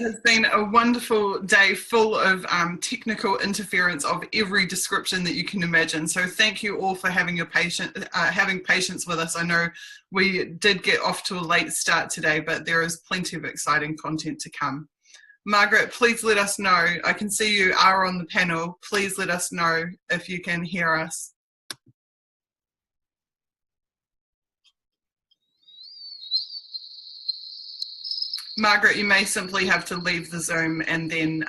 has been a wonderful day full of technical interference of every description that you can imagine. So thank you all for having patience with us. I know we did get off to a late start today, but there is plenty of exciting content to come. Margaret, please let us know. I can see you are on the panel. Please let us know if you can hear us. Margaret, you may simply have to leave the Zoom and then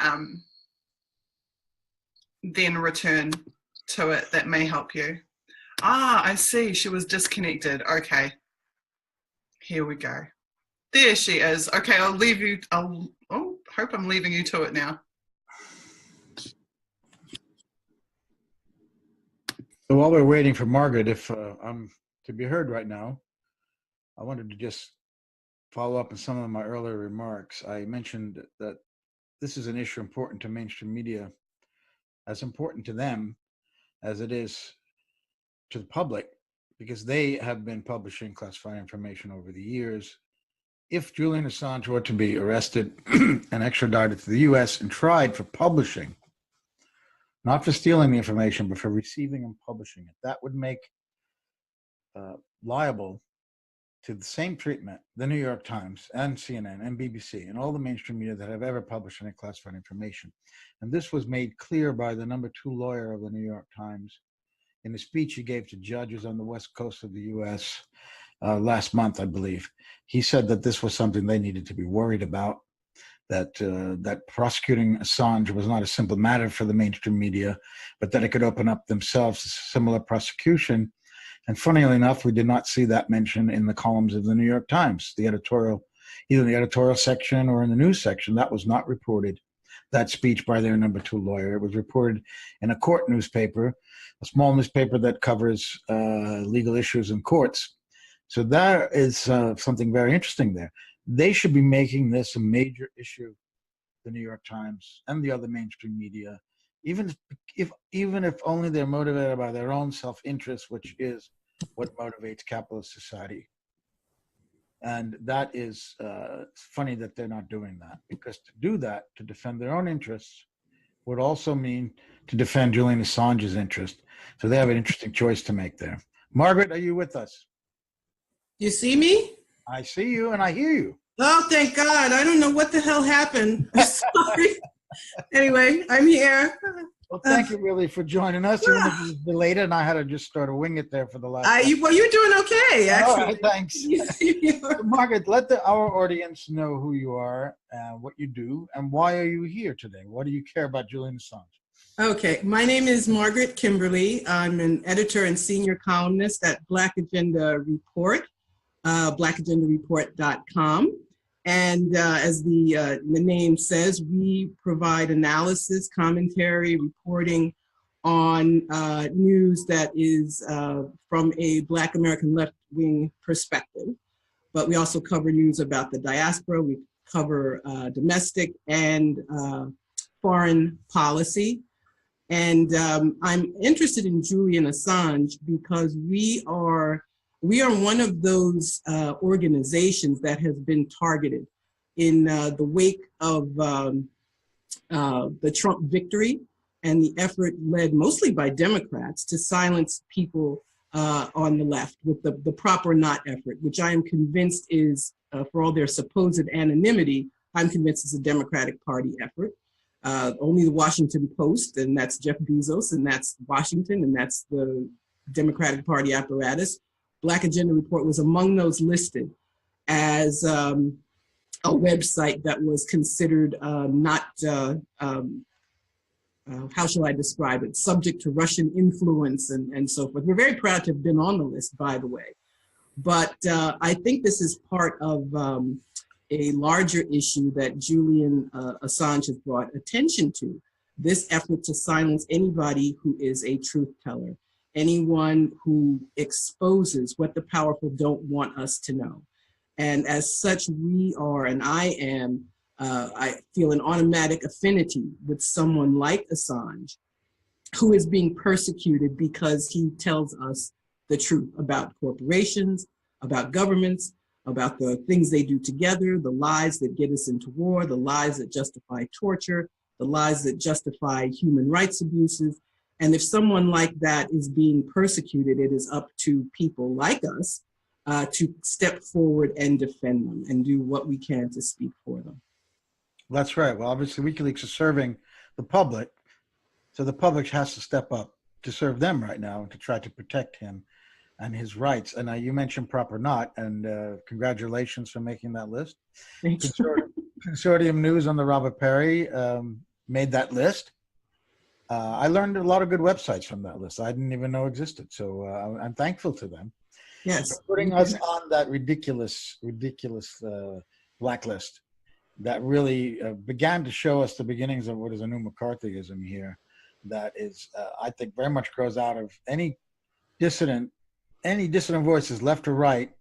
return to it. That may help you. Ah, I see. She was disconnected. Okay. Here we go. There she is. Okay, I'll leave you. Hope I'm leaving you to it now. So while we're waiting for Margaret, if I'm to be heard right now, I wanted to just follow up on some of my earlier remarks. I mentioned that this is an issue important to mainstream media, as important to them as it is to the public, because they have been publishing classified information over the years. If Julian Assange were to be arrested and extradited to the US and tried for publishing, not for stealing the information, but for receiving and publishing it, that would make liable to the same treatment the New York Times and CNN and BBC and all the mainstream media that have ever published any classified information. And this was made clear by the #2 lawyer of the New York Times in a speech he gave to judges on the West Coast of the US last month, I believe. He said that this was something they needed to be worried about, that prosecuting Assange was not a simple matter for the mainstream media, but that it could open up themselves to similar prosecution. And funnily enough, we did not see that mentioned in the columns of the New York Times, the editorial, either in the editorial section or in the news section. That was not reported, that speech by their #2 lawyer. It was reported in a court newspaper, a small newspaper that covers legal issues in courts. So there is something very interesting there. They should be making this a major issue, the New York Times and the other mainstream media, even if only they're motivated by their own self-interest, which is what motivates capitalist society. And that is funny that they're not doing that, because to do that, to defend their own interests, would also mean to defend Julian Assange's interest. So they have an interesting choice to make there. Margaret, are you with us? You see me? I see you and I hear you. Oh, thank God. I don't know what the hell happened. I'm sorry. Anyway, I'm here. Well, thank you really for joining us. Even if it was delayed, and I had to just sort of wing it there for the last. Well, you're doing okay, actually. All right, thanks. Margaret, let our audience know who you are, what you do, and why are you here today? Why do you care about Julian Assange? Okay, my name is Margaret Kimberley. I'm an editor and senior columnist at Black Agenda Report, blackagendareport.com. And as the name says, we provide analysis, commentary, reporting on news that is from a Black American left-wing perspective. But we also cover news about the diaspora. We cover domestic and foreign policy. And I'm interested in Julian Assange because we are one of those organizations that has been targeted in the wake of the Trump victory and the effort led mostly by Democrats to silence people on the left with the Proper Not effort, which I am convinced is, for all their supposed anonymity, I'm convinced it's a Democratic Party effort. Only the Washington Post, and that's Jeff Bezos, and that's Washington, and that's the Democratic Party apparatus. Black Agenda Report was among those listed as a website that was considered not, how shall I describe it, subject to Russian influence and so forth. We're very proud to have been on the list, by the way. But I think this is part of a larger issue that Julian Assange has brought attention to, this effort to silence anybody who is a truth teller, anyone who exposes what the powerful don't want us to know. And as such, we are, and I am, I feel an automatic affinity with someone like Assange, who is being persecuted because he tells us the truth about corporations, about governments, about the things they do together, the lies that get us into war, the lies that justify torture, the lies that justify human rights abuses. And if someone like that is being persecuted, it is up to people like us to step forward and defend them and do what we can to speak for them. That's right. Well, obviously WikiLeaks is serving the public, so the public has to step up to serve them right now and to try to protect him and his rights. And you mentioned Proper Not, and congratulations for making that list. Consortium News on the Robert Perry made that list. I learned a lot of good websites from that list I didn't even know existed, so I'm thankful to them. Yes, for putting us on that ridiculous blacklist that really began to show us the beginnings of what is a new McCarthyism here that is, I think, very much grows out of any dissident voices, left or right,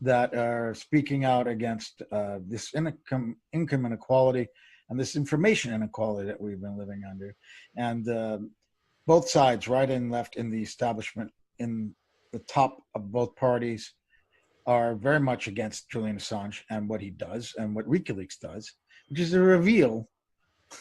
that are speaking out against this income inequality and this information inequality that we've been living under. And both sides, right and left in the establishment, in the top of both parties, are very much against Julian Assange and what he does and what WikiLeaks does, which is to reveal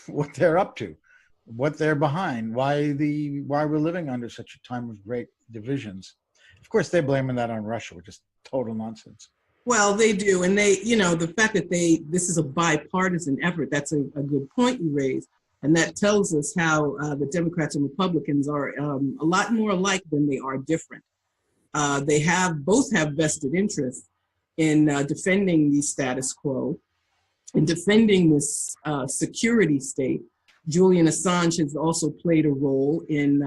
what they're up to, what they're behind, why we're living under such a time of great divisions. Of course, they're blaming that on Russia, which is total nonsense. Well, they do. And they, the fact that this is a bipartisan effort, that's a good point you raise. And that tells us how the Democrats and Republicans are a lot more alike than they are different. They both have vested interests in defending the status quo and defending this security state. Julian Assange has also played a role in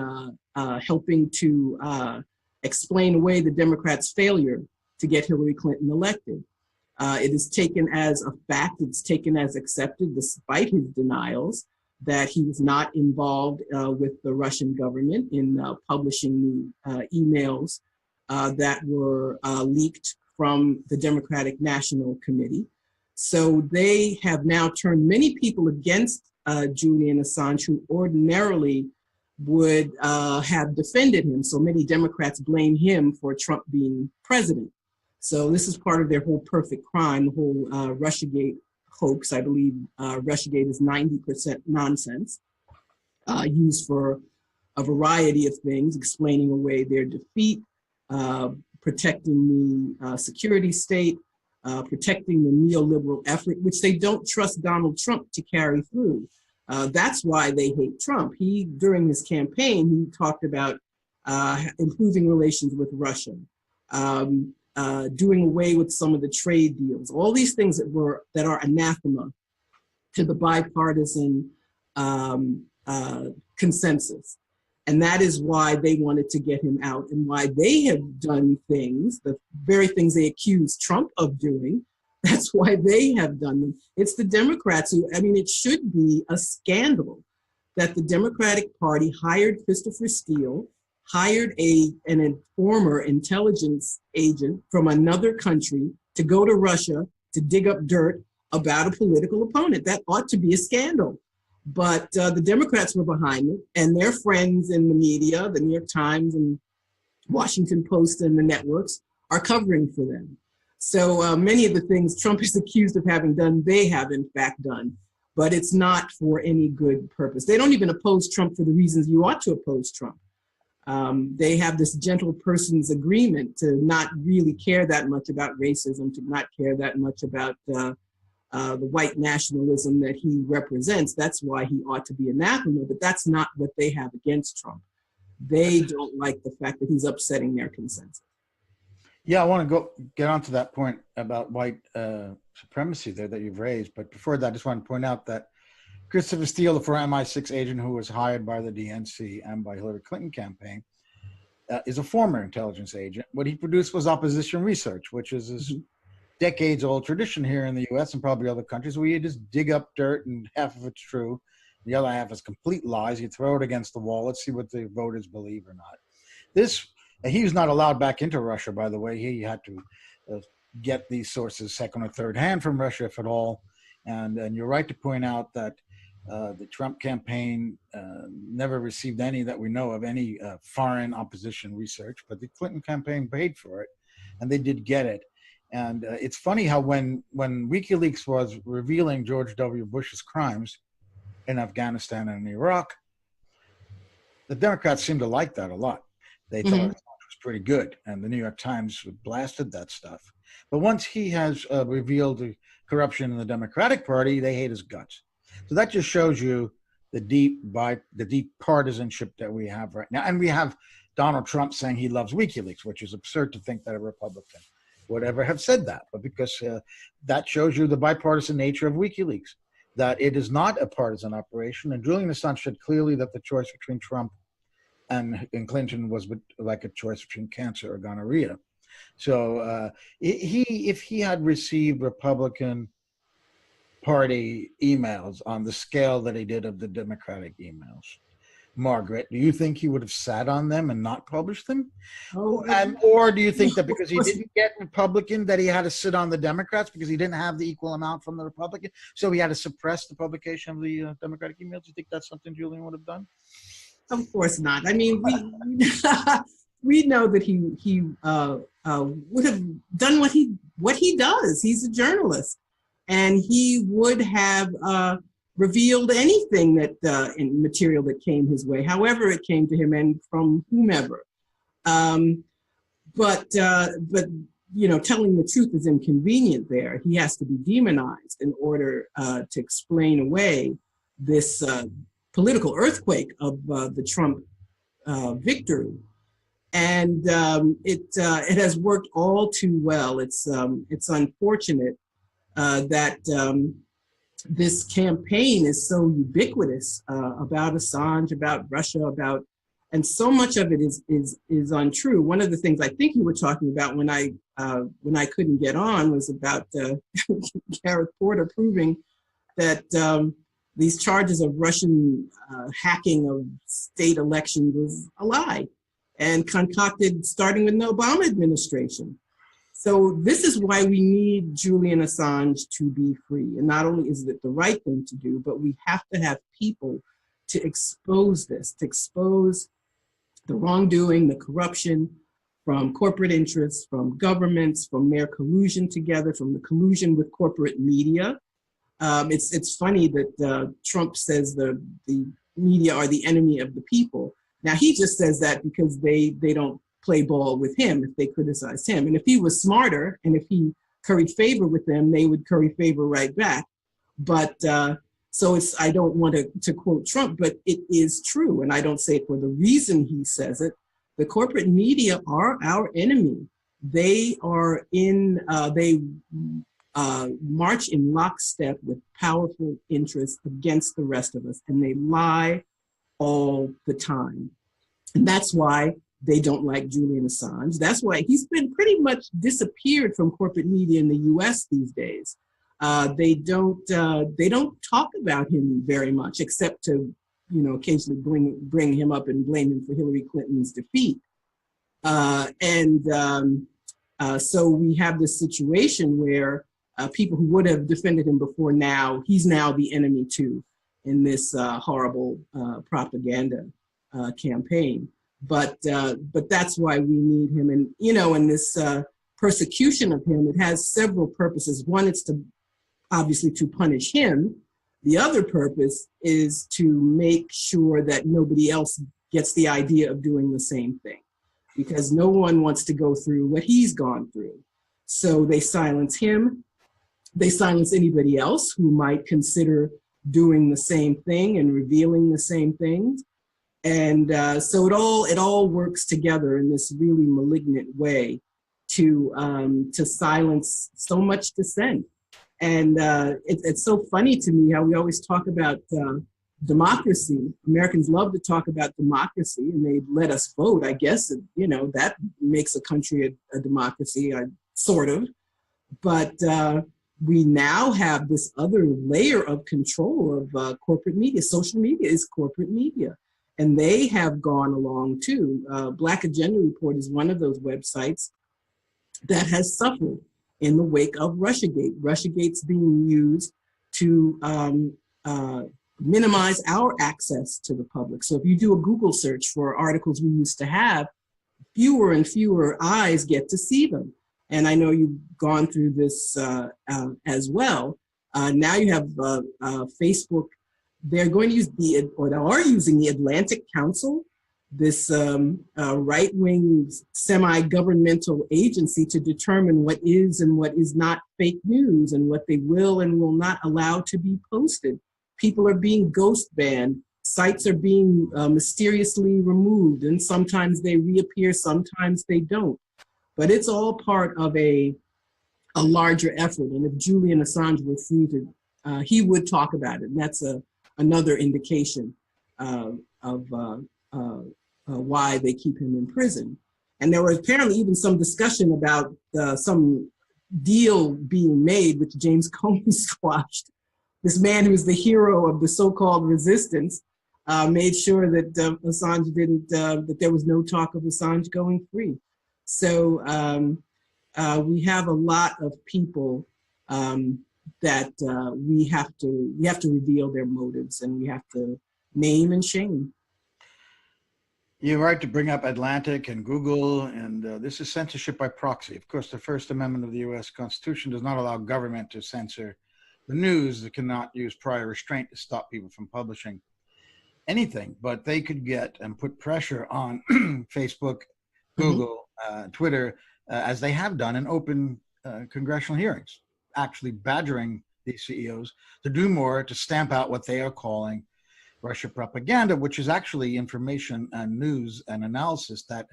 helping to explain away the Democrats' failure to get Hillary Clinton elected. It is taken as a fact, it's taken as accepted, despite his denials, that he was not involved with the Russian government in publishing the emails that were leaked from the Democratic National Committee. So they have now turned many people against Julian Assange, who ordinarily would have defended him. So many Democrats blame him for Trump being president. So this is part of their whole perfect crime, the whole Russiagate hoax. I believe Russiagate is 90% nonsense, used for a variety of things, explaining away their defeat, protecting the security state, protecting the neoliberal effort, which they don't trust Donald Trump to carry through. That's why they hate Trump. During his campaign, he talked about improving relations with Russia, doing away with some of the trade deals, all these things that are anathema to the bipartisan consensus. And that is why they wanted to get him out, and why they have done things, the very things they accused Trump of doing. That's why they have done them. It's the Democrats who, it should be a scandal that the Democratic Party hired Christopher Steele, hired an former intelligence agent from another country to go to Russia to dig up dirt about a political opponent. That ought to be a scandal. But the Democrats were behind it, and their friends in the media, the New York Times and Washington Post and the networks, are covering for them. So many of the things Trump is accused of having done, they have in fact done, but it's not for any good purpose. They don't even oppose Trump for the reasons you ought to oppose Trump. They have this gentle person's agreement to not really care that much about racism, to not care that much about the white nationalism that he represents. That's why he ought to be anathema, but that's not what they have against Trump. They don't like the fact that he's upsetting their consensus. Yeah, I want to get onto that point about white supremacy there that you've raised. But before that, I just want to point out that Christopher Steele, the former MI6 agent who was hired by the DNC and by Hillary Clinton campaign, is a former intelligence agent. What he produced was opposition research, which is this decades-old tradition here in the U.S. and probably other countries where you just dig up dirt and half of it's true, the other half is complete lies. You throw it against the wall. Let's see what the voters believe or not. He was not allowed back into Russia, by the way. He had to get these sources second or third hand from Russia, if at all. And you're right to point out that the Trump campaign never received any, that we know of, any foreign opposition research, but the Clinton campaign paid for it, and they did get it. And it's funny how when WikiLeaks was revealing George W. Bush's crimes in Afghanistan and Iraq, the Democrats seemed to like that a lot. They thought it was pretty good, and the New York Times blasted that stuff. But once he has revealed the corruption in the Democratic Party, they hate his guts. So that just shows you the deep partisanship that we have right now. And we have Donald Trump saying he loves WikiLeaks, which is absurd to think that a Republican would ever have said that. But because that shows you the bipartisan nature of WikiLeaks, that it is not a partisan operation. And Julian Assange said clearly that the choice between Trump and Clinton was like a choice between cancer or gonorrhea. So if he had received Republican Party emails on the scale that he did of the Democratic emails, Margaret, do you think he would have sat on them and not published them? Or do you think that because he didn't get Republican, that he had to sit on the Democrats because he didn't have the equal amount from the Republican, so he had to suppress the publication of the Democratic emails? Do you think that's something Julian would have done? Of course not. I mean, we know that he would have done what he does. He's a journalist, and he would have revealed anything that in material that came his way, however it came to him and from whomever. But you know, telling the truth is inconvenient there. He has to be demonized in order to explain away this political earthquake of the Trump victory. And it has worked all too well. It's unfortunate that this campaign is so ubiquitous about Assange, about Russia, and so much of it is untrue. One of the things I think you were talking about when I couldn't get on was about Gareth Porter proving that these charges of Russian hacking of state elections was a lie and concocted starting with the Obama administration. So this is why we need Julian Assange to be free. And not only is it the right thing to do, but we have to have people to expose this, to expose the wrongdoing, the corruption from corporate interests, from governments, from their collusion together, from the collusion with corporate media. It's funny that Trump says the media are the enemy of the people. Now, he just says that because they don't play ball with him if they criticize him. And if he was smarter and if he curried favor with them, they would curry favor right back. But so I don't want to quote Trump, but it is true. And I don't say it for the reason he says it. The corporate media are our enemy. They are they march in lockstep with powerful interests against the rest of us. And they lie all the time. And that's why they don't like Julian Assange. That's why he's been pretty much disappeared from corporate media in the US these days. They don't talk about him very much, except to, you know, occasionally bring him up and blame him for Hillary Clinton's defeat. So we have this situation where people who would have defended him before now, he's now the enemy too in this horrible propaganda campaign. But that's why we need him. And, you know, in this persecution of him, it has several purposes. One, it's to obviously to punish him. The other purpose is to make sure that nobody else gets the idea of doing the same thing, because no one wants to go through what he's gone through. So they silence him. They silence anybody else who might consider doing the same thing and revealing the same things. And so it all works together in this really malignant way to silence so much dissent. And it's so funny to me how we always talk about democracy. Americans love to talk about democracy, and they let us vote. I guess, you know, that makes a country a democracy, sort of. But we now have this other layer of control of corporate media. Social media is corporate media. And they have gone along too. Black Agenda Report is one of those websites that has suffered in the wake of Russiagate. Russiagate's being used to minimize our access to the public. So if you do a Google search for articles we used to have, fewer and fewer eyes get to see them. and I know you've gone through this as well. Now you have Facebook. They're going to use or they are using the Atlantic Council, this right-wing semi-governmental agency, to determine what is and what is not fake news and what they will and will not allow to be posted. People are being ghost banned. Sites are being mysteriously removed, and sometimes they reappear, sometimes they don't. But it's all part of a larger effort. And if Julian Assange were freed, he would talk about it. And that's another indication of why they keep him in prison. And there was apparently even some discussion about some deal being made, which James Comey squashed. This man who was the hero of the so-called resistance made sure that Assange didn't, that there was no talk of Assange going free. So we have a lot of people that we have to reveal their motives, and we have to name and shame. You're right to bring up Atlantic and Google, and this is censorship by proxy. Of course, the First Amendment of the U.S. Constitution does not allow government to censor the news. That cannot use prior restraint to stop people from publishing anything, but they could get and put pressure on Facebook, Google, Twitter, as they have done in open congressional hearings, actually badgering these CEOs to do more to stamp out what they are calling Russia propaganda, which is actually information and news and analysis that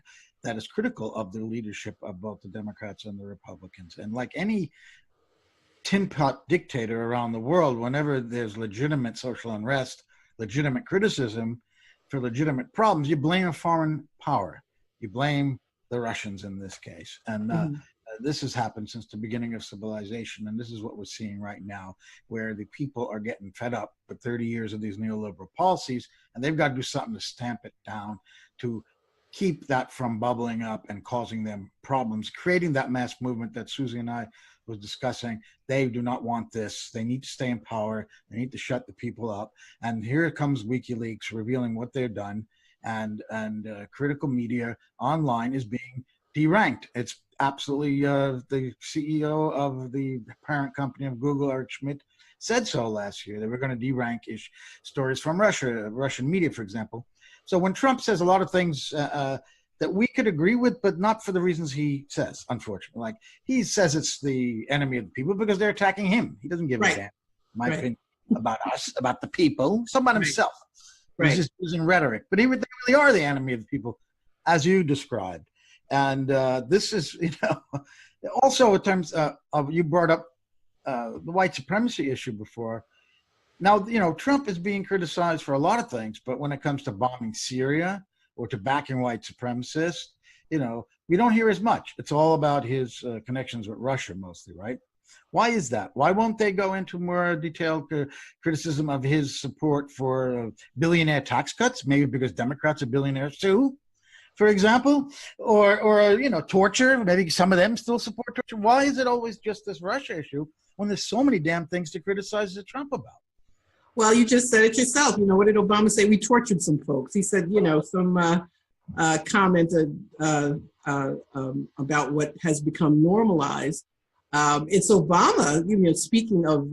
is critical of the leadership of both the Democrats and the Republicans. And like any tin pot dictator around the world, whenever there's legitimate social unrest, legitimate criticism for legitimate problems, you blame a foreign power. You blame the Russians in this case. And this has happened since the beginning of civilization. And this is what we're seeing right now, where the people are getting fed up with 30 years of these neoliberal policies, and they've got to do something to stamp it down, to keep that from bubbling up and causing them problems, creating that mass movement that Susie and I was discussing. They do not want this. They need to stay in power. They need to shut the people up. And here comes WikiLeaks revealing what they've done. And critical media online is being deranked. It's absolutely, the CEO of the parent company of Google, Eric Schmidt, said so last year. They were going to derank stories from Russia, Russian media, for example. So when Trump says a lot of things that we could agree with, but not for the reasons he says, unfortunately. Like, he says it's the enemy of the people because they're attacking him. He doesn't give a damn, in my opinion, about us, about the people, it's about himself. He's just using rhetoric. But they really are the enemy of the people, as you described. And this is, also in terms of, you brought up the white supremacy issue before. Now, Trump is being criticized for a lot of things, but when it comes to bombing Syria or to backing white supremacists, we don't hear as much. It's all about his connections with Russia mostly, right? Why is that? Why won't they go into more detailed criticism of his support for billionaire tax cuts? Maybe because Democrats are billionaires too, for example, or torture. Maybe some of them still support torture. Why is it always just this Russia issue when there's so many damn things to criticize Trump about? Well, you just said it yourself. What did Obama say? We tortured some folks. He said, some comment about what has become normalized. It's Obama, speaking of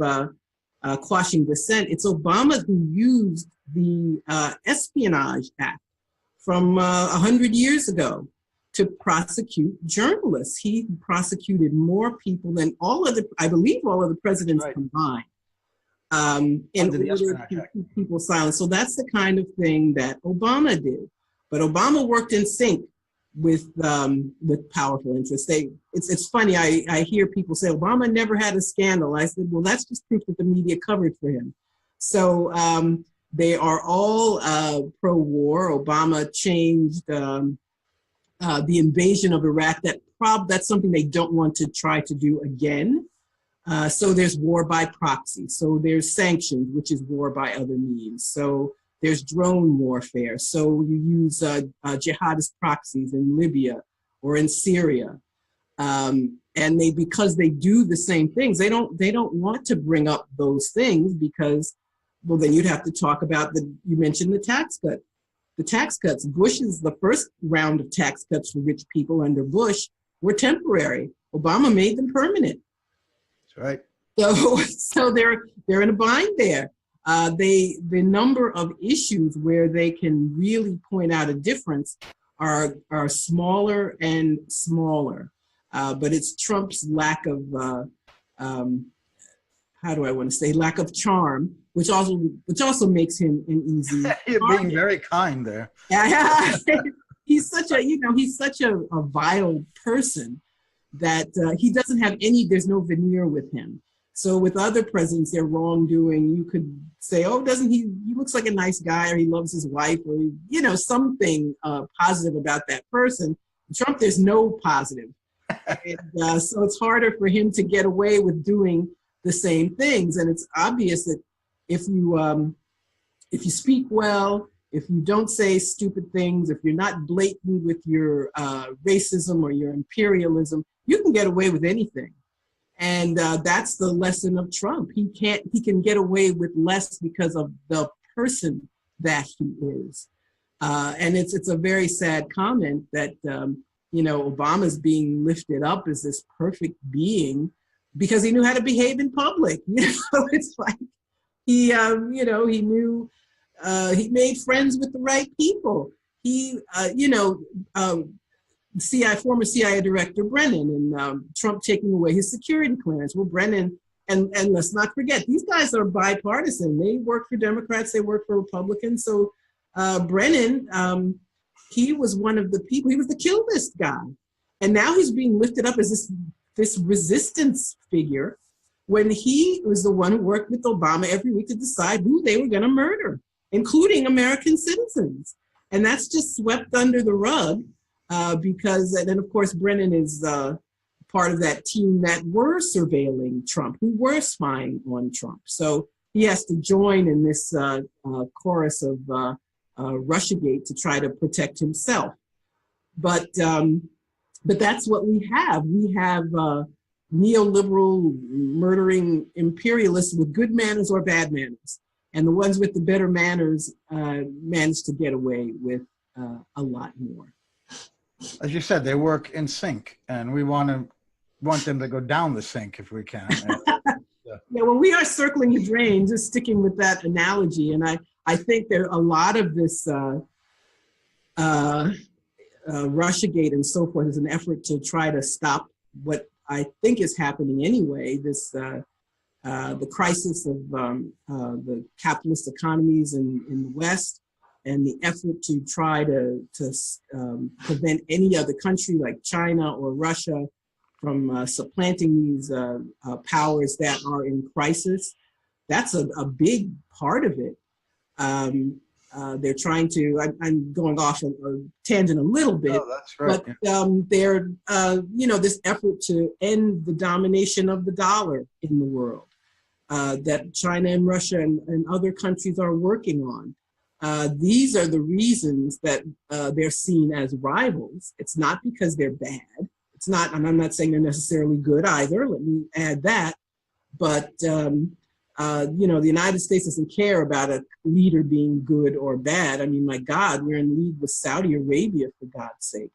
quashing dissent, it's Obama who used the Espionage Act from 100 years ago to prosecute journalists. He prosecuted more people than all of the presidents combined. In order to keep people silent. So that's the kind of thing that Obama did. But Obama worked in sync with powerful interests. It's funny, I hear people say Obama never had a scandal. I said, well, that's just proof that the media covered for him. So they are all pro-war. Obama changed the invasion of Iraq. That's something they don't want to try to do again. So there's war by proxy. So there's sanctions, which is war by other means. So there's drone warfare. So you use jihadist proxies in Libya or in Syria. And because they do the same things, they don't want to bring up those things because, well, then you'd have to talk about you mentioned the tax cut. The tax cuts, the first round of tax cuts for rich people under Bush were temporary. Obama made them permanent. That's right. So they're in a bind there. The number of issues where they can really point out a difference are smaller and smaller. But it's Trump's lack of how do I want to say, lack of charm, which also makes him an easy You're target. being very kind there. He's such a vile person that he doesn't have there's no veneer with him. So with other presidents, their wrongdoing, you could say, oh, doesn't he looks like a nice guy, or he loves his wife, or, something positive about that person. Trump, there's no positive. And, so it's harder for him to get away with doing the same things. And it's obvious that if you speak well, if you don't say stupid things, if you're not blatant with your racism or your imperialism, you can get away with anything. And that's the lesson of Trump. He can get away with less because of the person that he is. And it's a very sad comment that, Obama's being lifted up as this perfect being because he knew how to behave in public. It's like he knew, he made friends with the right people. He, former CIA Director Brennan, and Trump taking away his security clearance. Well, Brennan, and let's not forget, these guys are bipartisan. They work for Democrats, they work for Republicans. So Brennan, he was one of the people, he was the kill list guy. And now he's being lifted up as this resistance figure when he was the one who worked with Obama every week to decide who they were gonna murder, including American citizens. And that's just swept under the rug. Because, and then of course, Brennan is part of that team that were surveilling Trump, who were spying on Trump. So he has to join in this chorus of Russiagate to try to protect himself. But that's what we have. We have neoliberal murdering imperialists with good manners or bad manners. And the ones with the better manners manage to get away with a lot more. As you said, they work in sync, and we want them to go down the sink if we can. Yeah, well, we are circling the drain, just sticking with that analogy. And I think there a lot of this Russiagate and so forth is an effort to try to stop what I think is happening anyway, this the crisis of the capitalist economies in the West, and the effort to try to prevent any other country like China or Russia from supplanting these powers that are in crisis. That's a big part of it. They're trying to, I'm going off a tangent a little bit, oh, that's right. But they're, this effort to end the domination of the dollar in the world that China and Russia and other countries are working on. These are the reasons that they're seen as rivals. It's not because they're bad. It's not, and I'm not saying they're necessarily good either. Let me add that. But, the United States doesn't care about a leader being good or bad. I mean, my God, we're in league with Saudi Arabia, for God's sake.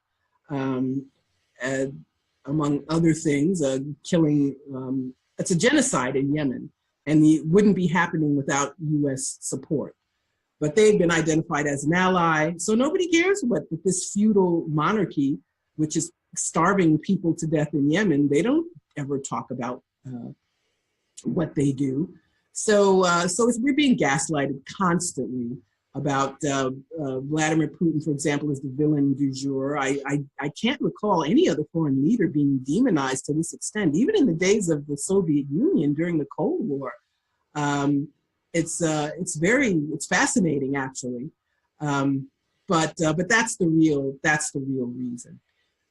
Among other things, killing, it's a genocide in Yemen, and it wouldn't be happening without US support. But they've been identified as an ally. So nobody cares what this feudal monarchy, which is starving people to death in Yemen, they don't ever talk about what they do. So we're being gaslighted constantly about Vladimir Putin, for example, as the villain du jour. I can't recall any other foreign leader being demonized to this extent, even in the days of the Soviet Union during the Cold War. It's fascinating, actually, but that's the real reason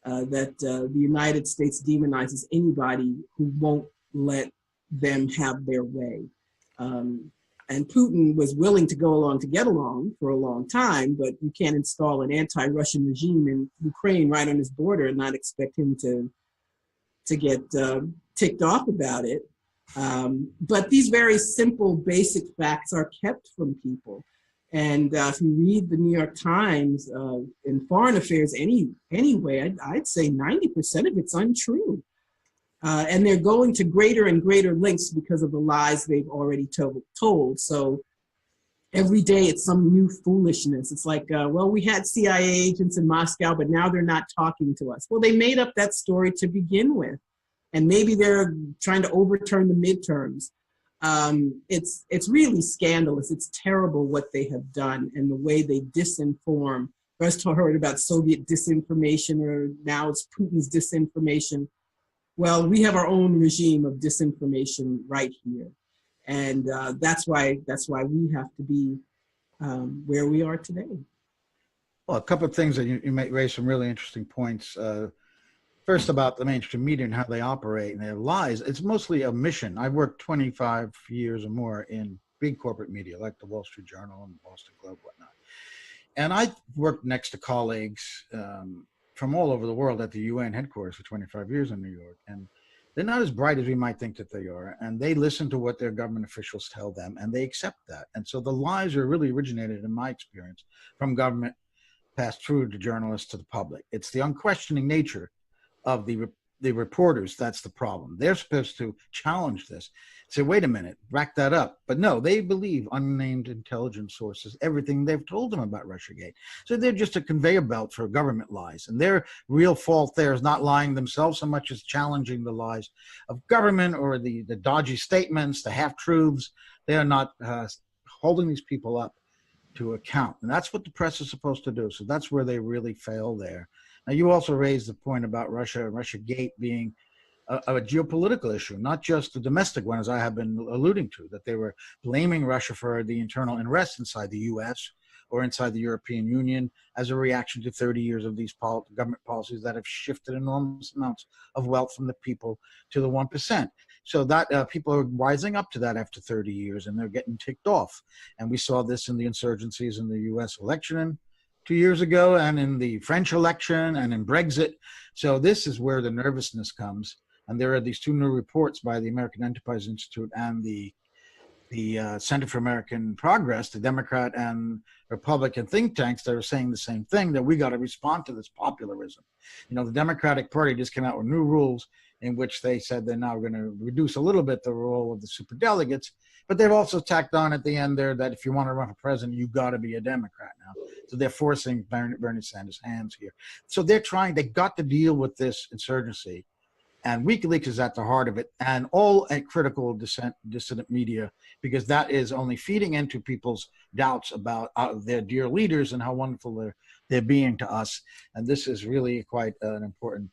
that the United States demonizes anybody who won't let them have their way. And Putin was willing to go along to get along for a long time, but you can't install an anti-Russian regime in Ukraine right on his border and not expect him to get ticked off about it. But these very simple, basic facts are kept from people. And if you read the New York Times in foreign affairs anyway, I'd say 90% of it's untrue. And they're going to greater and greater lengths because of the lies they've already told. So every day it's some new foolishness. It's like, well, we had CIA agents in Moscow, but now they're not talking to us. Well, they made up that story to begin with. And maybe they're trying to overturn the midterms. It's really scandalous. It's terrible what they have done and the way they disinform. First I heard about Soviet disinformation, or now it's Putin's disinformation. Well, we have our own regime of disinformation right here. And that's why we have to be where we are today. Well, a couple of things that you may raise some really interesting points. First, about the mainstream media and how they operate and their lies. It's mostly a mission. I've worked 25 years or more in big corporate media like the Wall Street Journal and Boston Globe, whatnot. And I worked next to colleagues from all over the world at the UN headquarters for 25 years in New York. And they're not as bright as we might think that they are. And they listen to what their government officials tell them, and they accept that. And so the lies are really originated, in my experience, from government passed through to journalists to the public. It's the unquestioning nature of the reporters that's the problem. They're supposed to challenge this, say, wait a minute, back that up. But no, they believe unnamed intelligence sources, everything they've told them about Russiagate. So they're just a conveyor belt for government lies. And their real fault there is not lying themselves so much as challenging the lies of government or the dodgy statements, the half-truths. They are not holding these people up to account. And that's what the press is supposed to do. So that's where they really fail there. Now, you also raised the point about Russiagate being a geopolitical issue, not just a domestic one, as I have been alluding to, that they were blaming Russia for the internal unrest inside the U.S. or inside the European Union as a reaction to 30 years of these government policies that have shifted enormous amounts of wealth from the people to the 1%. So that people are rising up to that after 30 years, and they're getting ticked off. And we saw this in the insurgencies in the U.S. election 2 years ago, and in the French election, and in Brexit. So this is where the nervousness comes. And there are these two new reports by the American Enterprise Institute and the Center for American Progress, the Democrat and Republican think tanks that are saying the same thing, that we got to respond to this popularism. You know, the Democratic Party just came out with new rules in which they said they're now going to reduce a little bit the role of the superdelegates, but they've also tacked on at the end there that if you want to run for president, you've got to be a Democrat now. So they're forcing Bernie Sanders' hands here. So they got to deal with this insurgency. And WikiLeaks is at the heart of it, and all a critical dissident media, because that is only feeding into people's doubts about their dear leaders and how wonderful they're being to us. And this is really quite an important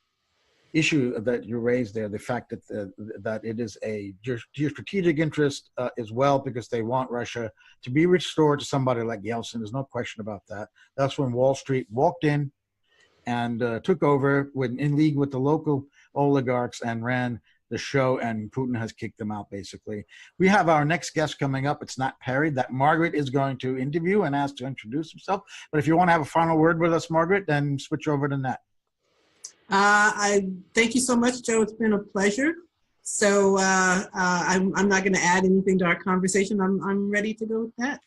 issue that you raised there, the fact that it is a geostrategic interest as well, because they want Russia to be restored to somebody like Yeltsin. There's no question about that. That's when Wall Street walked in and took over in league with the local oligarchs and ran the show, and Putin has kicked them out, basically. We have our next guest coming up. It's not Perry, that Margaret is going to interview and ask to introduce himself. But if you want to have a final word with us, Margaret, then switch over to Nat. I thank you so much, Joe. It's been a pleasure. So I'm not going to add anything to our conversation. I'm ready to go with that.